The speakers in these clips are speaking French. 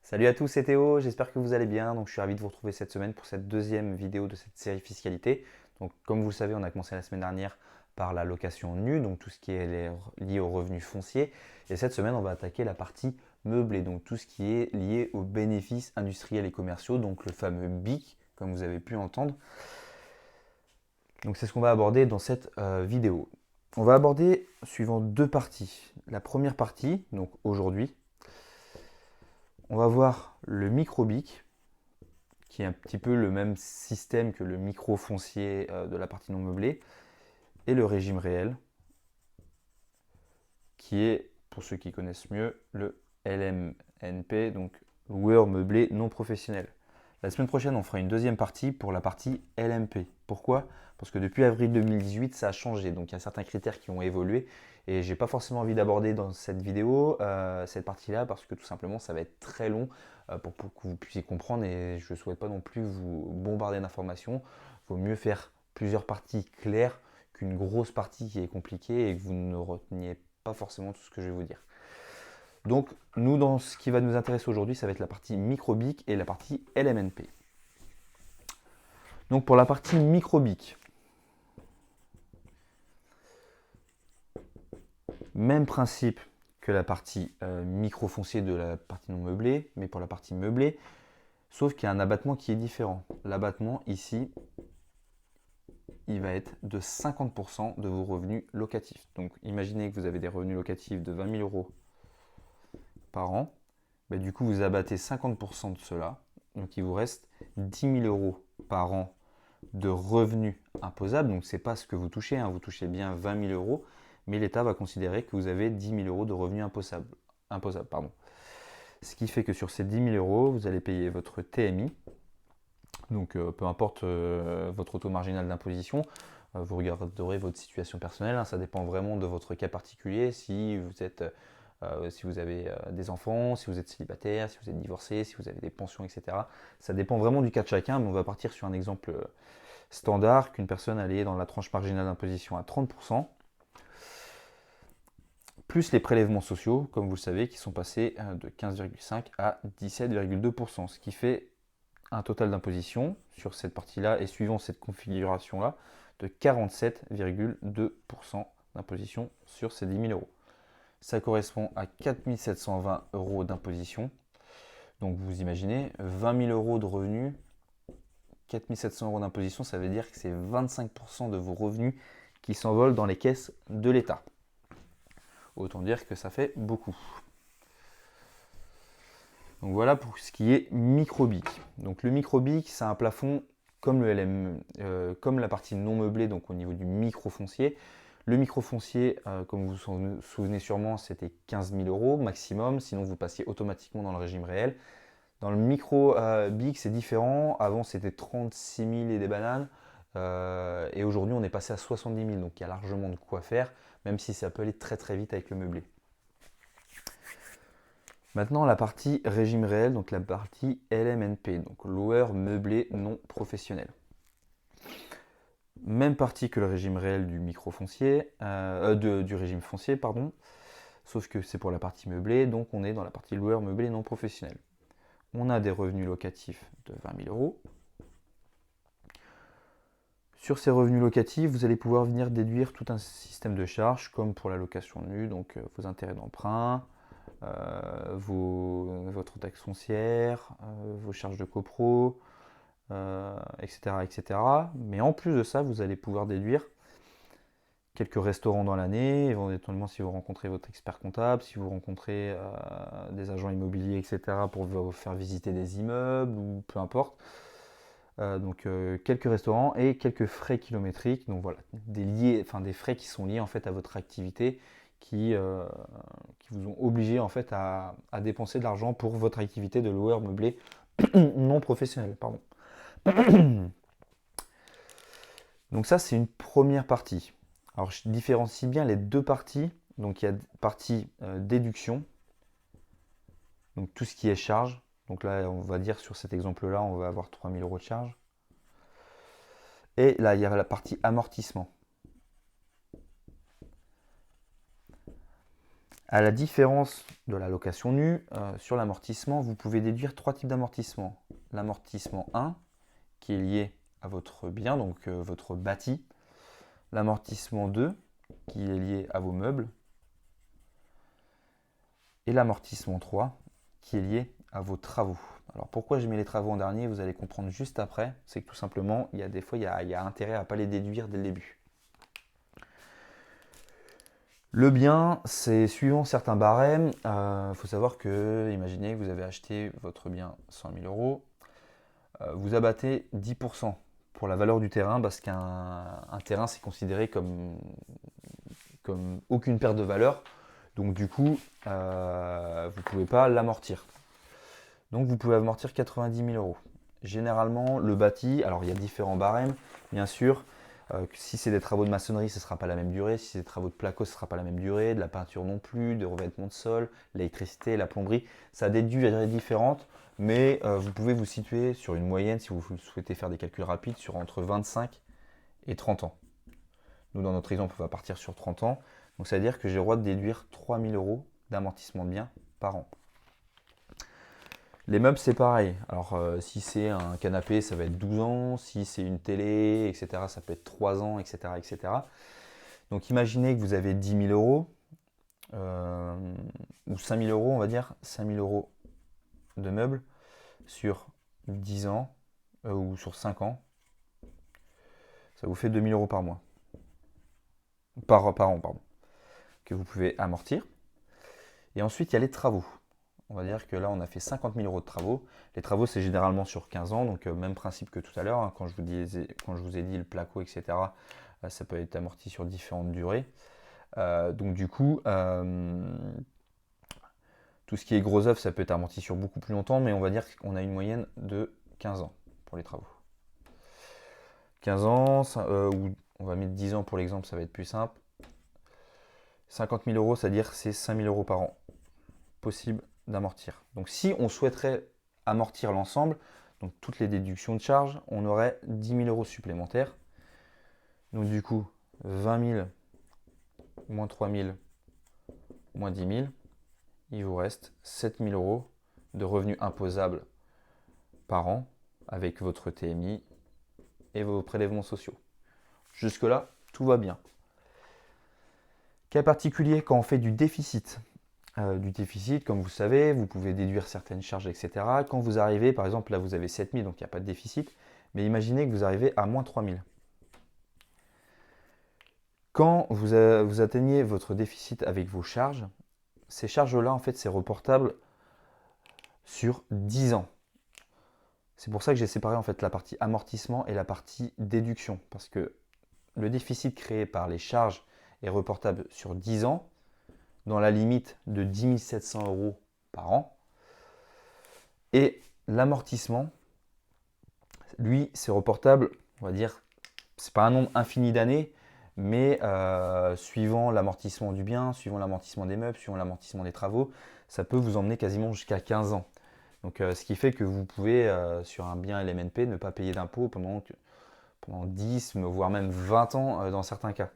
Salut à tous, c'est Théo, j'espère que vous allez bien. Donc, je suis ravi de vous retrouver cette semaine pour cette deuxième vidéo de cette série fiscalité. Donc, comme vous le savez, on a commencé la semaine dernière par la location nue, donc tout ce qui est lié aux revenus fonciers. Et cette semaine, on va attaquer la partie meublée, donc tout ce qui est lié aux bénéfices industriels et commerciaux, donc le fameux BIC, comme vous avez pu entendre. Donc, c'est ce qu'on va aborder dans cette vidéo. On va aborder suivant deux parties. La première partie, donc aujourd'hui, on va voir le micro-BIC, qui est un petit peu le même système que le micro-foncier de la partie non meublée, et le régime réel, qui est, pour ceux qui connaissent mieux, le LMNP, donc loueur meublé non professionnel. La semaine prochaine, on fera une deuxième partie pour la partie LMP. Pourquoi? Parce que depuis avril 2018, ça a changé. Donc il y a certains critères qui ont évolué. Et j'ai pas forcément envie d'aborder dans cette vidéo cette partie-là parce que tout simplement ça va être très long pour que vous puissiez comprendre et je ne souhaite pas non plus vous bombarder d'informations. Il vaut mieux faire plusieurs parties claires qu'une grosse partie qui est compliquée et que vous ne reteniez pas forcément tout ce que je vais vous dire. Donc, nous, dans ce qui va nous intéresser aujourd'hui, ça va être la partie microbique et la partie LMNP. Donc, pour la partie microbique, même principe que la partie micro-foncier de la partie non meublée, mais pour la partie meublée, sauf qu'il y a un abattement qui est différent. L'abattement, ici, il va être de 50% de vos revenus locatifs. Donc, imaginez que vous avez des revenus locatifs de 20 000 euros par an. Bah, du coup, vous abattez 50% de cela. Donc, il vous reste 10 000 euros par an de revenus imposables. Donc, ce n'est pas ce que vous touchez. Vous touchez bien 20 000 euros. Mais l'État va considérer que vous avez 10 000 euros de revenus imposables. Ce qui fait que sur ces 10 000 euros, vous allez payer votre TMI. Donc, peu importe votre taux marginal d'imposition, vous regarderez votre situation personnelle. Ça dépend vraiment de votre cas particulier. Si vous avez des enfants, si vous êtes célibataire, si vous êtes divorcé, si vous avez des pensions, etc. Ça dépend vraiment du cas de chacun, mais on va partir sur un exemple standard qu'une personne allait dans la tranche marginale d'imposition à 30%, plus les prélèvements sociaux, comme vous le savez, qui sont passés de 15,5 à 17,2%, ce qui fait un total d'imposition sur cette partie-là et suivant cette configuration-là de 47,2% d'imposition sur ces 10 000 euros. Ça correspond à 4 720 euros d'imposition. Donc vous imaginez, 20 000 euros de revenus, 4 700 euros d'imposition, ça veut dire que c'est 25% de vos revenus qui s'envolent dans les caisses de l'État. Autant dire que ça fait beaucoup. Donc voilà pour ce qui est microbic. Donc le microbic, c'est un plafond comme le LM, comme la partie non meublée, donc au niveau du microfoncier. Le microfoncier, comme vous vous souvenez sûrement, c'était 15 000 euros maximum, sinon vous passiez automatiquement dans le régime réel. Dans le micro-BIC, c'est différent. Avant, c'était 36 000 et des bananes. Et aujourd'hui, on est passé à 70 000. Donc, il y a largement de quoi faire, même si ça peut aller très très vite avec le meublé. Maintenant, la partie régime réel, donc la partie LMNP, donc loueur meublé non professionnel. Même partie que le régime réel du microfoncier, du régime foncier, pardon, sauf que c'est pour la partie meublée, donc on est dans la partie loueur meublé non professionnel. On a des revenus locatifs de 20 000 euros. Sur ces revenus locatifs, vous allez pouvoir venir déduire tout un système de charges, comme pour la location nue, donc vos intérêts d'emprunt, votre taxe foncière, vos charges de copro, etc., etc. Mais en plus de ça, vous allez pouvoir déduire quelques restaurants dans l'année, éventuellement si vous rencontrez votre expert comptable, si vous rencontrez des agents immobiliers, etc., pour vous faire visiter des immeubles, ou peu importe. Donc quelques restaurants et quelques frais kilométriques, donc voilà, des frais qui sont liés en fait à votre activité, qui vous ont obligé en fait à dépenser de l'argent pour votre activité de loueur meublé non professionnel. Pardon. Donc ça c'est une première partie. Alors je différencie bien les deux parties. Donc il y a partie déduction, donc tout ce qui est charge. Donc là on va dire sur cet exemple-là on va avoir 3 000 euros de charge. Et là il y a la partie amortissement. À la différence de la location nue, sur l'amortissement, vous pouvez déduire 3 types d'amortissement. L'amortissement 1, qui est lié à votre bien, donc votre bâti. L'amortissement 2, qui est lié à vos meubles. Et l'amortissement 3, qui est lié à vos travaux. Alors pourquoi je mets les travaux en dernier, vous allez comprendre juste après. C'est que tout simplement, il y a des fois, il y a intérêt à ne pas les déduire dès le début. Le bien, c'est suivant certains barèmes. Il faut savoir que, imaginez que vous avez acheté votre bien 100 000 euros. Vous abattez 10% pour la valeur du terrain parce qu'un terrain, c'est considéré comme aucune perte de valeur. Donc du coup, vous ne pouvez pas l'amortir. Donc vous pouvez amortir 90 000 euros. Généralement, le bâti, alors il y a différents barèmes, bien sûr. Si c'est des travaux de maçonnerie, ce ne sera pas la même durée. Si c'est des travaux de placo, ce ne sera pas la même durée. De la peinture non plus, de revêtement de sol, l'électricité, la plomberie. Ça a des durées différentes, mais vous pouvez vous situer sur une moyenne, si vous souhaitez faire des calculs rapides, sur entre 25 et 30 ans. Nous, dans notre exemple, on va partir sur 30 ans. Donc ça veut dire que j'ai le droit de déduire 3 000 euros d'amortissement de biens par an. Les meubles, c'est pareil. Alors, si c'est un canapé, ça va être 12 ans. Si c'est une télé, etc., ça peut être 3 ans, etc., etc. Donc, imaginez que vous avez 10 000 euros ou 5 000 euros, on va dire, 5 000 euros de meubles sur 10 ans ou sur 5 ans. Ça vous fait 2 000 euros par mois. Par an, pardon. Que vous pouvez amortir. Et ensuite, il y a les travaux. On va dire que là, on a fait 50 000 euros de travaux. Les travaux, c'est généralement sur 15 ans, donc même principe que tout à l'heure. Hein, quand je vous ai dit le placo, etc., ça peut être amorti sur différentes durées. Donc du coup, tout ce qui est gros œuvre, ça peut être amorti sur beaucoup plus longtemps, mais on va dire qu'on a une moyenne de 15 ans pour les travaux. 15 ans, ou on va mettre 10 ans pour l'exemple, ça va être plus simple. 50 000 euros, c'est-à-dire c'est 5 000 euros par an possible d'amortir. Donc si on souhaiterait amortir l'ensemble, donc toutes les déductions de charges, on aurait 10 000 euros supplémentaires. Donc du coup, 20 000 moins 3 000 moins 10 000, il vous reste 7 000 euros de revenus imposables par an avec votre TMI et vos prélèvements sociaux. Jusque-là, tout va bien. Cas particulier quand on fait du déficit. Comme vous savez, vous pouvez déduire certaines charges, etc. Quand vous arrivez, par exemple, là vous avez 7 000, donc il n'y a pas de déficit, mais imaginez que vous arrivez à moins 3 000. Quand vous atteignez votre déficit avec vos charges, ces charges-là, en fait, c'est reportable sur 10 ans. C'est pour ça que j'ai séparé en fait la partie amortissement et la partie déduction, parce que le déficit créé par les charges est reportable sur 10 ans, dans la limite de 10 700 euros par an. Et l'amortissement, lui, c'est reportable, on va dire, c'est pas un nombre infini d'années, mais suivant l'amortissement du bien, suivant l'amortissement des meubles, suivant l'amortissement des travaux, ça peut vous emmener quasiment jusqu'à 15 ans. Donc, ce qui fait que vous pouvez, sur un bien LMNP, ne pas payer d'impôt pendant 10, voire même 20 ans dans certains cas.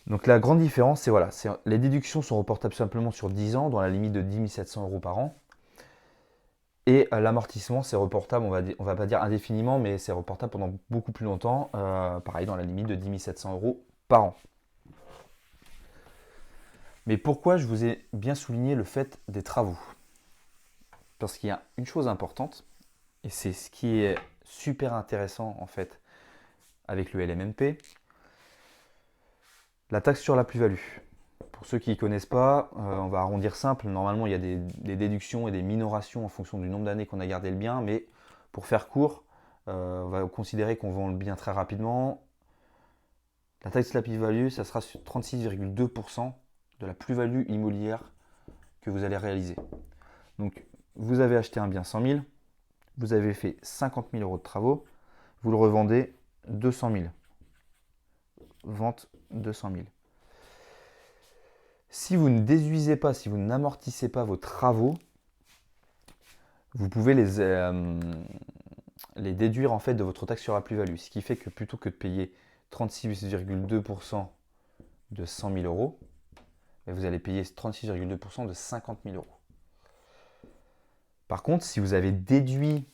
Donc la grande différence, c'est voilà, les déductions sont reportables simplement sur 10 ans, dans la limite de 10 700 euros par an. Et l'amortissement, c'est reportable, on va pas dire indéfiniment, mais c'est reportable pendant beaucoup plus longtemps, pareil, dans la limite de 10 700 euros par an. Mais pourquoi je vous ai bien souligné le fait des travaux? Parce qu'il y a une chose importante, et c'est ce qui est super intéressant en fait avec le LMNP, la taxe sur la plus-value. Pour ceux qui ne connaissent pas, on va arrondir simple. Normalement, il y a des déductions et des minorations en fonction du nombre d'années qu'on a gardé le bien. Mais pour faire court, on va considérer qu'on vend le bien très rapidement. La taxe sur la plus-value, ça sera sur 36,2% de la plus-value immobilière que vous allez réaliser. Donc, vous avez acheté un bien 100 000, vous avez fait 50 000 euros de travaux, vous le revendez 200 000. Vente 200 000. Si vous ne déduisez pas, si vous n'amortissez pas vos travaux, vous pouvez les déduire en fait de votre taxe sur la plus-value. Ce qui fait que plutôt que de payer 36,2% de 100 000 euros, et vous allez payer 36,2% de 50 000 euros. Par contre, si vous avez déduit,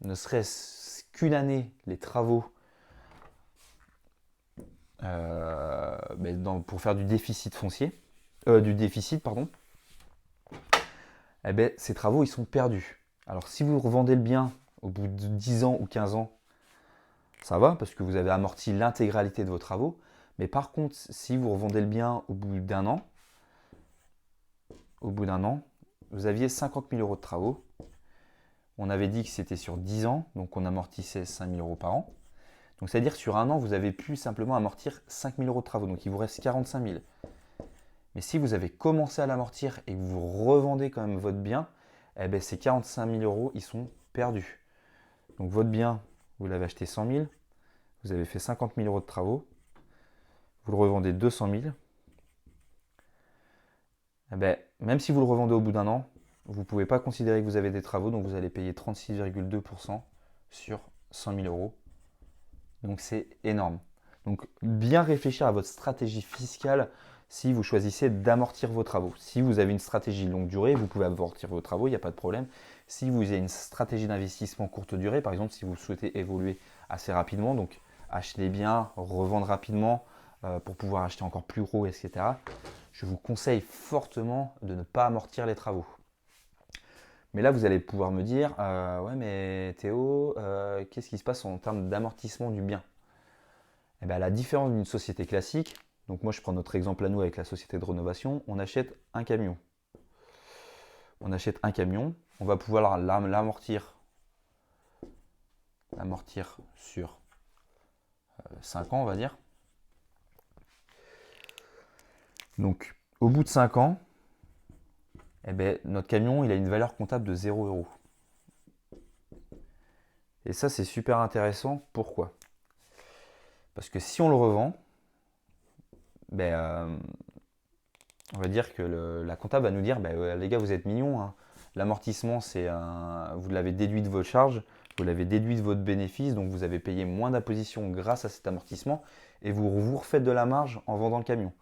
ne serait-ce qu'une année, les travaux pour faire du déficit foncier, eh ben, ces travaux, ils sont perdus. Alors, si vous revendez le bien au bout de 10 ans ou 15 ans, ça va, parce que vous avez amorti l'intégralité de vos travaux. Mais par contre, si vous revendez le bien au bout d'un an, vous aviez 50 000 euros de travaux. On avait dit que c'était sur 10 ans, donc on amortissait 5 000 euros par an. Donc c'est-à-dire sur un an, vous avez pu simplement amortir 5 000 euros de travaux, donc il vous reste 45 000. Mais si vous avez commencé à l'amortir et que vous revendez quand même votre bien, eh ben ces 45 000 euros, ils sont perdus. Donc votre bien, vous l'avez acheté 100 000, vous avez fait 50 000 euros de travaux, vous le revendez 200 000. Eh ben, même si vous le revendez au bout d'un an, vous ne pouvez pas considérer que vous avez des travaux, donc vous allez payer 36,2% sur 100 000 euros. Donc c'est énorme. Donc bien réfléchir à votre stratégie fiscale si vous choisissez d'amortir vos travaux. Si vous avez une stratégie longue durée, vous pouvez amortir vos travaux, il n'y a pas de problème. Si vous avez une stratégie d'investissement courte durée, par exemple si vous souhaitez évoluer assez rapidement, donc acheter bien, revendre rapidement pour pouvoir acheter encore plus gros, etc., je vous conseille fortement de ne pas amortir les travaux. Mais là, vous allez pouvoir me dire, ouais mais Théo, qu'est-ce qui se passe en termes d'amortissement du bien? Eh bien, à la différence d'une société classique, donc moi je prends notre exemple à nous avec la société de rénovation, on achète un camion. On va pouvoir l'amortir sur 5 ans, on va dire. Donc, au bout de 5 ans, eh ben, notre camion, il a une valeur comptable de 0 euros. Et ça, c'est super intéressant. Pourquoi? Parce que si on le revend, ben, on va dire que la comptable va nous dire, ben, les gars, vous êtes mignons, hein. L'amortissement, vous l'avez déduit de vos charges, vous l'avez déduit de votre bénéfice, donc vous avez payé moins d'imposition grâce à cet amortissement, et vous refaites de la marge en vendant le camion.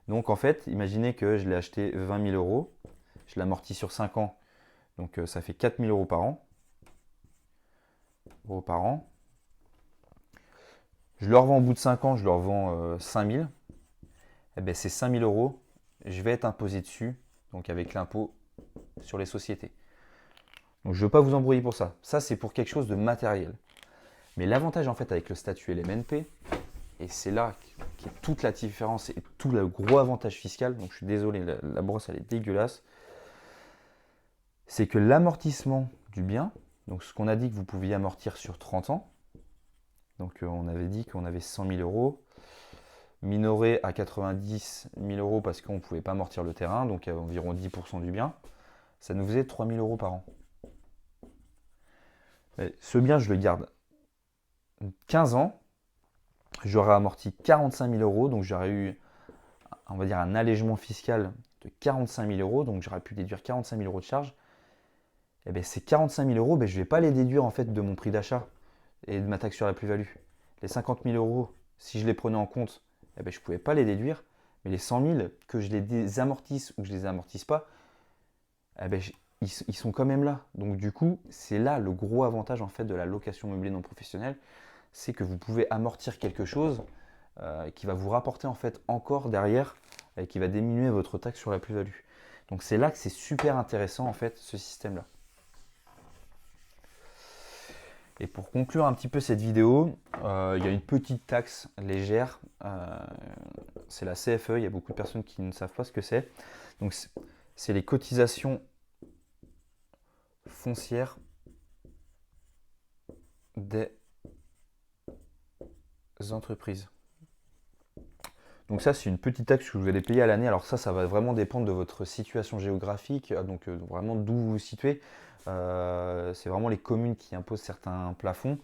Donc en fait, imaginez que je l'ai acheté 20 000 euros, je l'amortis sur 5 ans, donc ça fait 4 000 euros par an. Je le revends au bout de 5 ans, je le revends 5 000. Eh ben, ces 5 000 euros, je vais être imposé dessus, donc avec l'impôt sur les sociétés. Donc je ne veux pas vous embrouiller pour ça. Ça, c'est pour quelque chose de matériel. Mais l'avantage en fait avec le statut LMNP, et c'est là qu'est toute la différence et tout le gros avantage fiscal, donc je suis désolé, la brosse elle est dégueulasse, c'est que l'amortissement du bien, donc ce qu'on a dit que vous pouviez amortir sur 30 ans, donc on avait dit qu'on avait 100 000 euros, minoré à 90 000 euros parce qu'on ne pouvait pas amortir le terrain, donc à environ 10% du bien, ça nous faisait 3 000 euros par an. Et ce bien, je le garde 15 ans, j'aurais amorti 45 000 euros, donc j'aurais eu, on va dire, un allègement fiscal de 45 000 euros, donc j'aurais pu déduire 45 000 euros de charges. Et bien ces 45 000 euros, je ne vais pas les déduire en fait de mon prix d'achat et de ma taxe sur la plus-value. Les 50 000 euros, si je les prenais en compte, je ne pouvais pas les déduire, mais les 100 000, que je les désamortisse ou que je ne les amortisse pas, ils sont quand même là. Donc du coup, c'est là le gros avantage en fait de la location meublée non professionnelle, c'est que vous pouvez amortir quelque chose qui va vous rapporter en fait encore derrière et qui va diminuer votre taxe sur la plus-value. Donc c'est là que c'est super intéressant en fait ce système-là. Et pour conclure un petit peu cette vidéo, il y a une petite taxe légère, c'est la CFE, il y a beaucoup de personnes qui ne savent pas ce que c'est. Donc c'est les cotisations foncières des entreprises. Donc ça, c'est une petite taxe que vous allez payer à l'année. Alors ça va vraiment dépendre de votre situation géographique, donc vraiment d'où vous vous situez. C'est vraiment les communes qui imposent certains plafonds.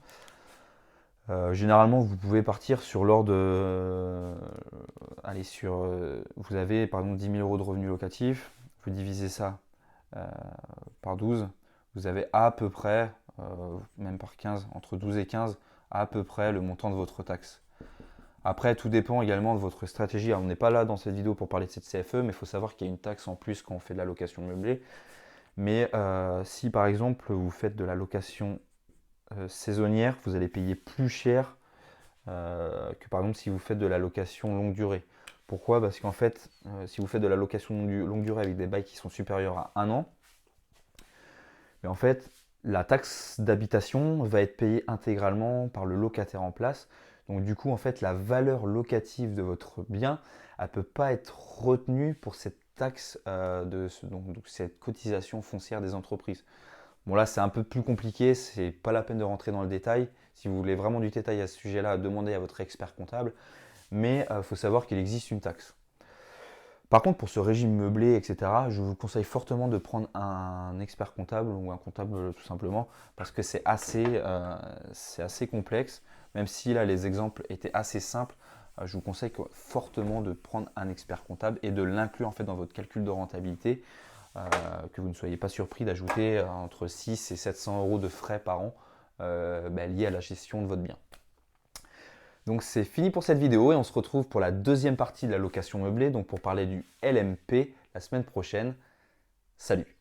Généralement, vous pouvez partir sur l'ordre de... vous avez par exemple 10 000 euros de revenus locatifs, vous divisez ça par 12, vous avez à peu près, même par 15, entre 12 et 15, à peu près le montant de votre taxe. Après, tout dépend également de votre stratégie. Alors, on n'est pas là dans cette vidéo pour parler de cette CFE, mais il faut savoir qu'il y a une taxe en plus quand on fait de la location meublée. Mais si par exemple vous faites de la location saisonnière, vous allez payer plus cher que par exemple si vous faites de la location longue durée. Pourquoi? Parce qu'en fait, si vous faites de la location longue durée avec des bails qui sont supérieurs à 1 an, mais en fait, la taxe d'habitation va être payée intégralement par le locataire en place. Donc du coup, en fait, la valeur locative de votre bien, elle ne peut pas être retenue pour cette taxe, donc cette cotisation foncière des entreprises. Bon là, c'est un peu plus compliqué, c'est pas la peine de rentrer dans le détail. Si vous voulez vraiment du détail à ce sujet-là, demandez à votre expert comptable. Mais il faut savoir qu'il existe une taxe. Par contre, pour ce régime meublé, etc., je vous conseille fortement de prendre un expert comptable ou un comptable tout simplement, parce que c'est assez complexe. Même si là, les exemples étaient assez simples, je vous conseille fortement de prendre un expert comptable et de l'inclure en fait dans votre calcul de rentabilité, que vous ne soyez pas surpris d'ajouter entre 6 et 700 euros de frais par an liés à la gestion de votre bien. Donc c'est fini pour cette vidéo et on se retrouve pour la deuxième partie de la location meublée, donc pour parler du LMP la semaine prochaine. Salut!